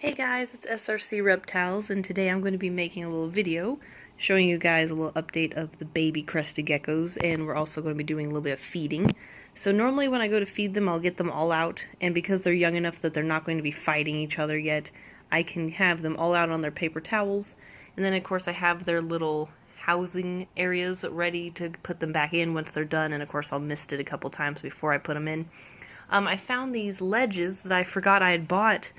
Hey guys, it's SRC Reptiles, and today I'm going to be making a little video showing you guys a little update of the baby crested geckos, and we're also going to be doing a little bit of feeding. So normally when I go to feed them, I'll get them all out, and because they're young enough that they're not going to be fighting each other yet, I can have them all out on their paper towels, and then of course I have their little housing areas ready to put them back in once they're done, and of course I'll mist it a couple times before I put them in. I found these ledges that I forgot I had bought,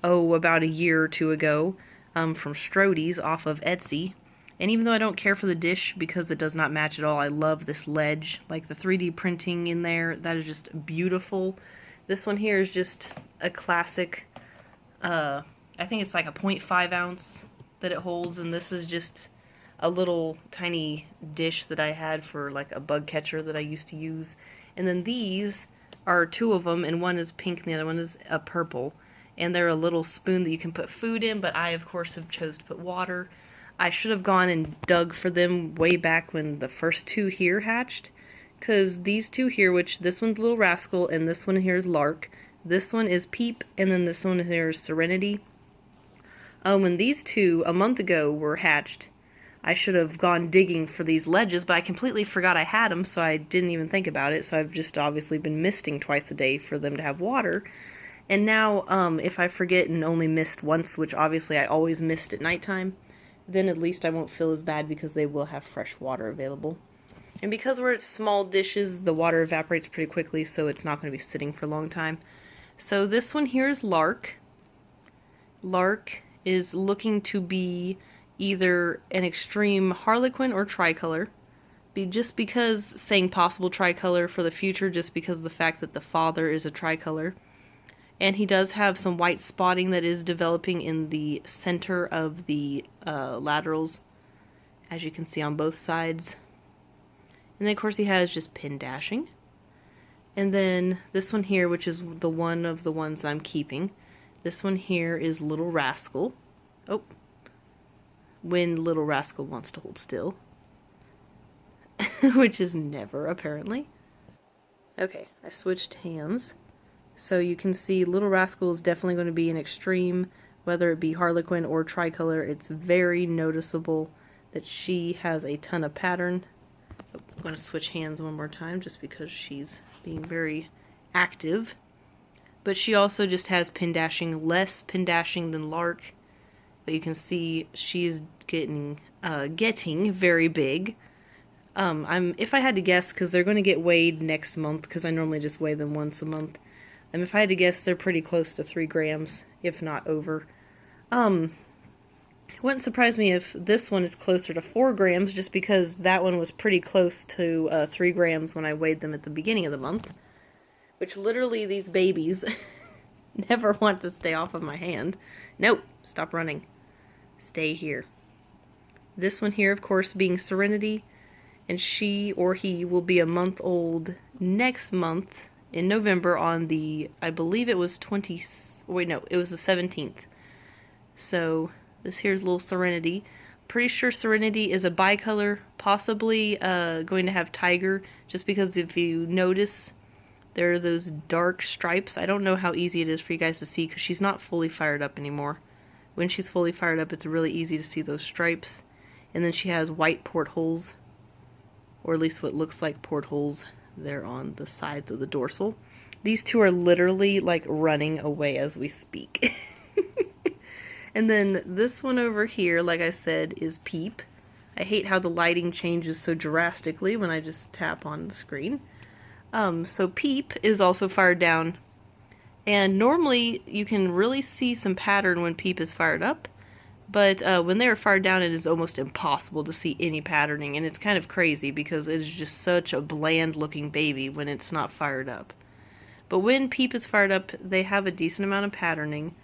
about a year or two ago, from Strode's off of Etsy. And even though I don't care for the dish because it does not match at all, I love this ledge. Like the 3D printing in there, that is just beautiful. This one here is just a classic, I think it's like a 0.5 ounce that it holds, and this is just a little tiny dish that I had for like a bug catcher that I used to use. And then these are two of them, and one is pink and the other one is a purple. And they're a little spoon that you can put food in, but I of course have chose to put water. I should have gone and dug for them way back when the first two here hatched, because these two here, which this one's Little Rascal and this one here is Lark, this one is Peep, and then this one here is Serenity. When these two a month ago were hatched, I should have gone digging for these ledges, but I completely forgot I had them, so I didn't even think about it. So I've just obviously been misting twice a day for them to have water. And now, if I forget and only mist once, which obviously I always mist at nighttime, then at least I won't feel as bad because they will have fresh water available. And because we're at small dishes, the water evaporates pretty quickly, so it's not going to be sitting for a long time. So this one here is Lark. Lark is looking to be either an extreme harlequin or tricolor. Just because saying possible tricolor for the future, just because of the fact that the father is a tricolor. And he does have some white spotting that is developing in the center of the laterals, as you can see on both sides. And then of course he has just pin dashing. And then this one here, which is the one of the ones I'm keeping, this one here is Little Rascal. Oh, when Little Rascal wants to hold still. Which is never, apparently. Okay, I switched hands. So you can see Little Rascal is definitely going to be an extreme, whether it be harlequin or tricolor. It's very noticeable that she has a ton of pattern. I'm going to switch hands one more time just because she's being very active. But she also just has pin dashing, less pin dashing than Lark. But you can see she's getting very big. If I had to guess, because they're going to get weighed next month, because I normally just weigh them once a month. And if I had to guess, they're pretty close to 3 grams, if not over. It wouldn't surprise me if this one is closer to 4 grams, just because that one was pretty close to 3 grams when I weighed them at the beginning of the month. Which literally these babies never want to stay off of my hand. Nope, stop running. Stay here. This one here, of course, being Serenity, and she or he will be a month old next month. In November on the, I believe it was it was the 17th. So this here's little Serenity. Pretty sure Serenity is a bicolor, possibly going to have tiger, just because if you notice, there are those dark stripes. I don't know how easy it is for you guys to see because she's not fully fired up anymore. When she's fully fired up, it's really easy to see those stripes. And then she has white portholes, or at least what looks like portholes. They're on the sides of the dorsal. These two are literally like running away as we speak. And then this one over here, like I said, is Peep. I hate how the lighting changes so drastically when I just tap on the screen. So Peep is also fired down. And normally you can really see some pattern when Peep is fired up. But when they are fired down, it is almost impossible to see any patterning, and it's kind of crazy because it is just such a bland-looking baby when it's not fired up. But when Peep is fired up, they have a decent amount of patterning.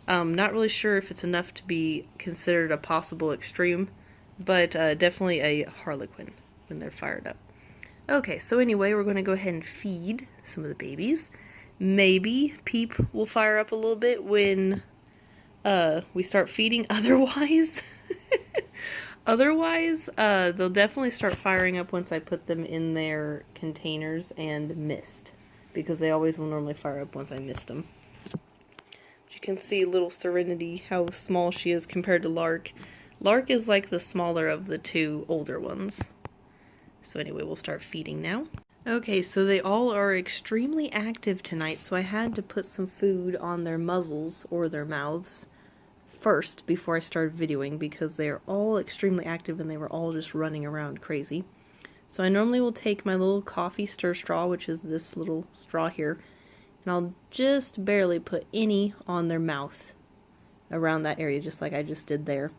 Not really sure if it's enough to be considered a possible extreme, but definitely a harlequin when they're fired up. Okay, so anyway, we're going to go ahead and feed some of the babies. Maybe Peep will fire up a little bit when we start feeding. Otherwise, they'll definitely start firing up once I put them in their containers and mist, because they always will normally fire up once I mist them. But you can see little Serenity, how small she is compared to Lark. Lark is like the smaller of the two older ones. So anyway, we'll start feeding now. Okay, so they all are extremely active tonight, so I had to put some food on their muzzles, or their mouths, first before I started videoing, because they are all extremely active and they were all just running around crazy. So I normally will take my little coffee stir straw, which is this little straw here, and I'll just barely put any on their mouth around that area, just like I just did there.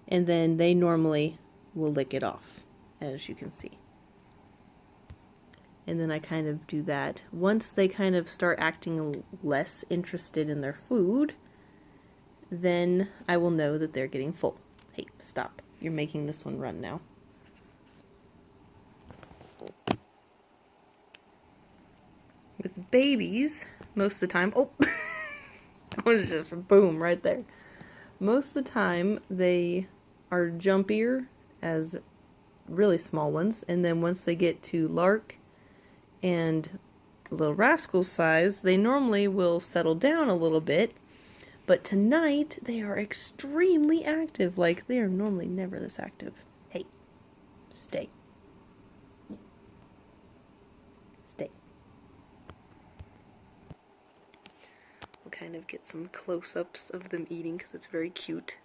And then they normally will lick it off, as you can see. And then I kind of do that. Once they kind of start acting less interested in their food, then I will know that they're getting full. Hey, stop. You're making this one run now. With babies, most of the time, oh, that was just boom right there. Most of the time, they are jumpier as really small ones, and then once they get to Lark and Little Rascal's size, they normally will settle down a little bit, but tonight they are extremely active. Like, they are normally never this active. Hey, stay. Stay. We'll kind of get some close-ups of them eating because it's very cute.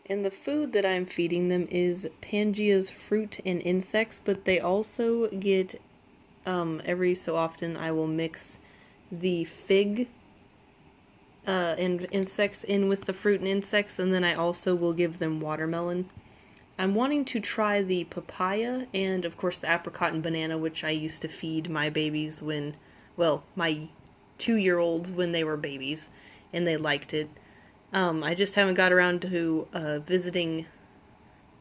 And the food that I'm feeding them is Pangea's fruit and insects, but they also get, every so often I will mix the fig and insects in with the fruit and insects, and then I also will give them watermelon. I'm wanting to try the papaya and, of course, the apricot and banana, which I used to feed my babies when, well, my 2-year-olds when they were babies, and they liked it. I just haven't got around to visiting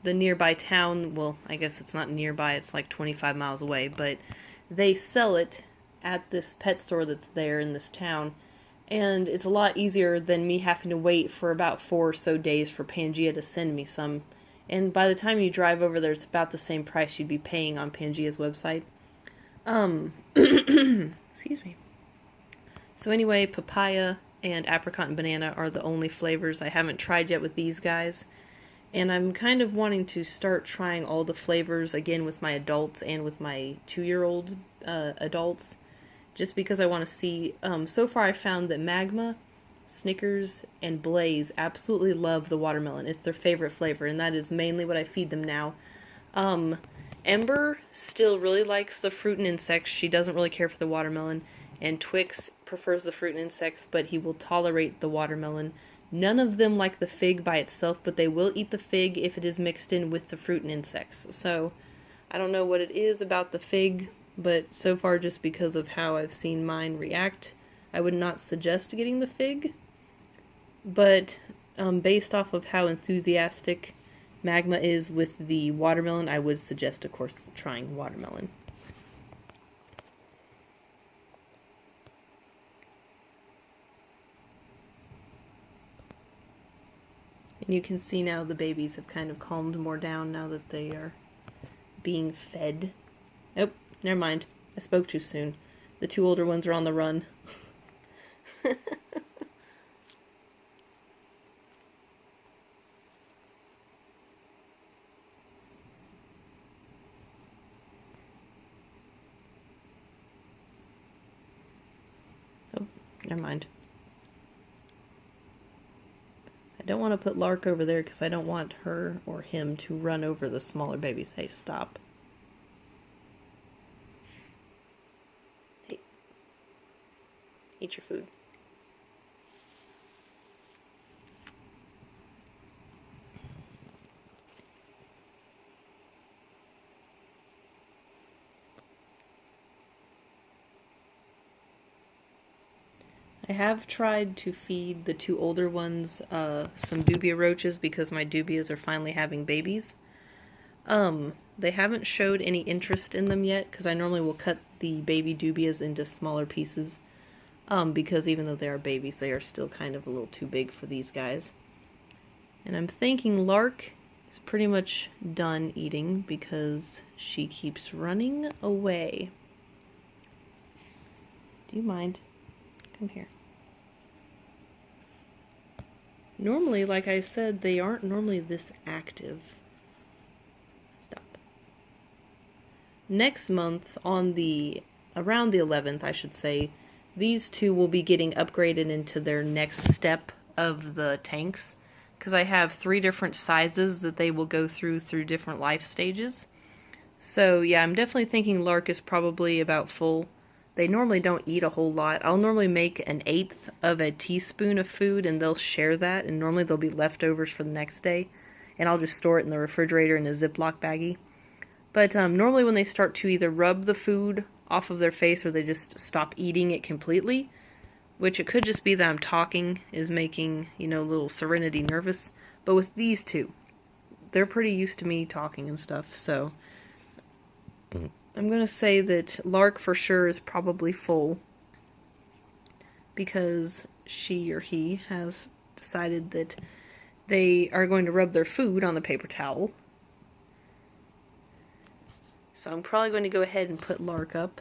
the nearby town. Well, I guess it's not nearby, it's like 25 miles away, but they sell it at this pet store that's there in this town, and it's a lot easier than me having to wait for about 4 or so days for Pangea to send me some. And by the time you drive over there, it's about the same price you'd be paying on Pangea's website. Excuse me. So anyway, papaya and apricot and banana are the only flavors I haven't tried yet with these guys. And I'm kind of wanting to start trying all the flavors again with my adults and with my 2-year-old adults, just because I want to see. So far I found that Magma, Snickers, and Blaze absolutely love the watermelon. It's their favorite flavor, and that is mainly what I feed them now. Ember still really likes the fruit and insects. She doesn't really care for the watermelon. And Twix prefers the fruit and insects, but he will tolerate the watermelon. None of them like the fig by itself, but they will eat the fig if it is mixed in with the fruit and insects. So, I don't know what it is about the fig, but so far just because of how I've seen mine react, I would not suggest getting the fig. But based off of how enthusiastic Magma is with the watermelon, I would suggest, of course, trying watermelon. And you can see now the babies have kind of calmed more down now that they are being fed. Oh, never mind. I spoke too soon. The 2 older ones are on the run. Oh, never mind. I don't want to put Lark over there because I don't want her or him to run over the smaller babies. Hey, stop. Hey. Eat your food. I have tried to feed the 2 older ones some dubia roaches because my dubias are finally having babies. They haven't showed any interest in them yet because I normally will cut the baby dubias into smaller pieces because even though they are babies, they are still kind of a little too big for these guys. And I'm thinking Lark is pretty much done eating because she keeps running away. Do you mind? Come here. Normally, like I said, they aren't normally this active. Stop. Next month, around the 11th, I should say, these two will be getting upgraded into their next step of the tanks. Because I have 3 different sizes that they will go through different life stages. So yeah, I'm definitely thinking Lark is probably about full. They normally don't eat a whole lot. I'll normally make 1/8 of a teaspoon of food and they'll share that, and normally there'll be leftovers for the next day, and I'll just store it in the refrigerator in a Ziploc baggie. But normally when they start to either rub the food off of their face or they just stop eating it completely, which it could just be that I'm talking is making, you know, little Serenity nervous. But with these two, they're pretty used to me talking and stuff, so I'm going to say that Lark for sure is probably full because she or he has decided that they are going to rub their food on the paper towel. So I'm probably going to go ahead and put Lark up.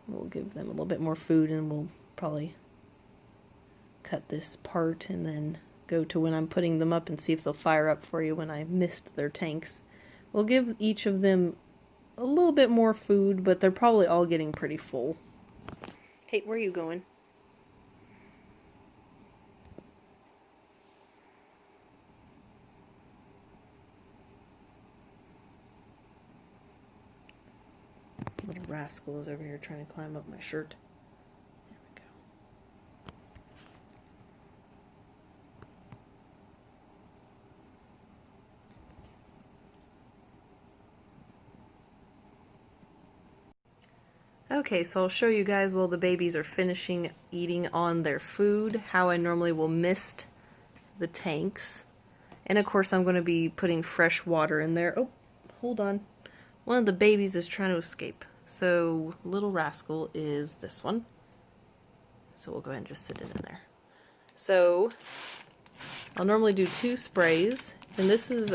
We'll give them a little bit more food and we'll probably cut this part and then go to when I'm putting them up and see if they'll fire up for you when I mist their tanks. We'll give each of them a little bit more food, but they're probably all getting pretty full. Hey, where are you going? Little rascal is over here trying to climb up my shirt. There we go. Okay, so I'll show you guys while the babies are finishing eating on their food, how I normally will mist the tanks. And of course I'm going to be putting fresh water in there. Oh, hold on. One of the babies is trying to escape. So, little rascal is this one. So we'll go ahead and just sit it in there. So, I'll normally do 2 sprays. And this is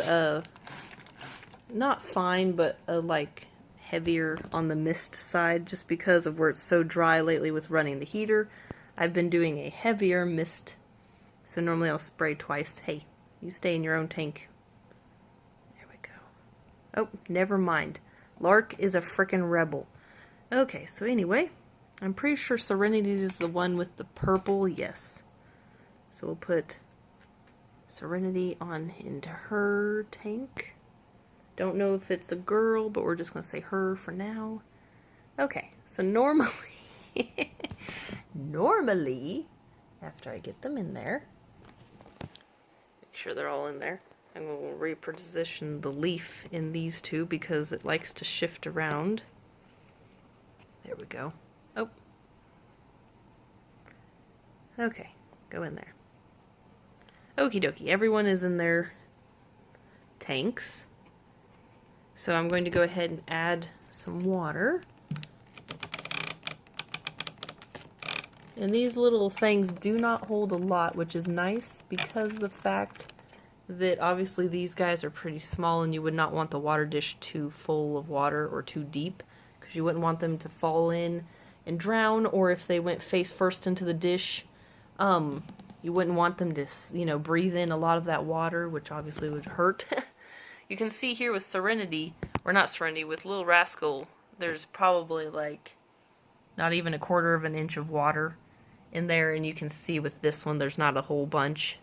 not fine, but like heavier on the mist side, just because of where it's so dry lately with running the heater. I've been doing a heavier mist. So normally I'll spray twice. Hey, you stay in your own tank. There we go. Oh, never mind. Lark is a frickin' rebel. Okay, so anyway, I'm pretty sure Serenity is the one with the purple. Yes. So we'll put Serenity on into her tank. Don't know if it's a girl, but we're just going to say her for now. Okay, so normally, after I get them in there, make sure they're all in there. I'm going to reposition the leaf in these two because it likes to shift around. There we go. Oh. Okay, go in there. Okie dokie, everyone is in their tanks. So I'm going to go ahead and add some water. And these little things do not hold a lot, which is nice because of the fact that obviously these guys are pretty small and you would not want the water dish too full of water or too deep because you wouldn't want them to fall in and drown, or if they went face first into the dish, you wouldn't want them to, you know, breathe in a lot of that water, which obviously would hurt. You can see here with Serenity, or not Serenity, with Little Rascal, there's probably like not even 1/4 of an inch of water in there, and you can see with this one there's not a whole bunch.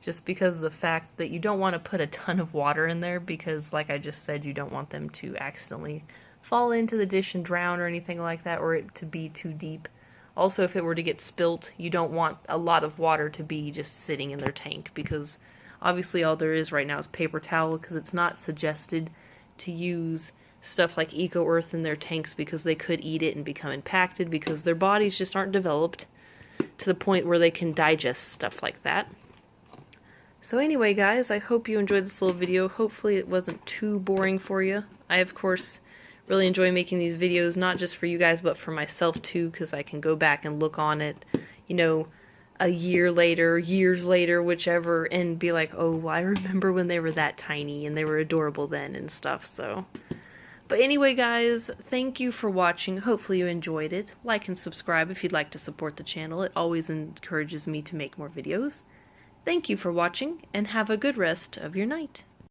Just because of the fact that you don't want to put a ton of water in there because, like I just said, you don't want them to accidentally fall into the dish and drown or anything like that, or it to be too deep. Also, if it were to get spilt, you don't want a lot of water to be just sitting in their tank because obviously all there is right now is paper towel, because it's not suggested to use stuff like Eco Earth in their tanks because they could eat it and become impacted because their bodies just aren't developed to the point where they can digest stuff like that. So anyway, guys, I hope you enjoyed this little video. Hopefully it wasn't too boring for you. I, of course, really enjoy making these videos, not just for you guys, but for myself too, because I can go back and look on it. You know, a year later, years later, whichever, and be like, oh, well, I remember when they were that tiny and they were adorable then and stuff, so. But anyway, guys, thank you for watching. Hopefully you enjoyed it. Like and subscribe if you'd like to support the channel. It always encourages me to make more videos. Thank you for watching, and have a good rest of your night.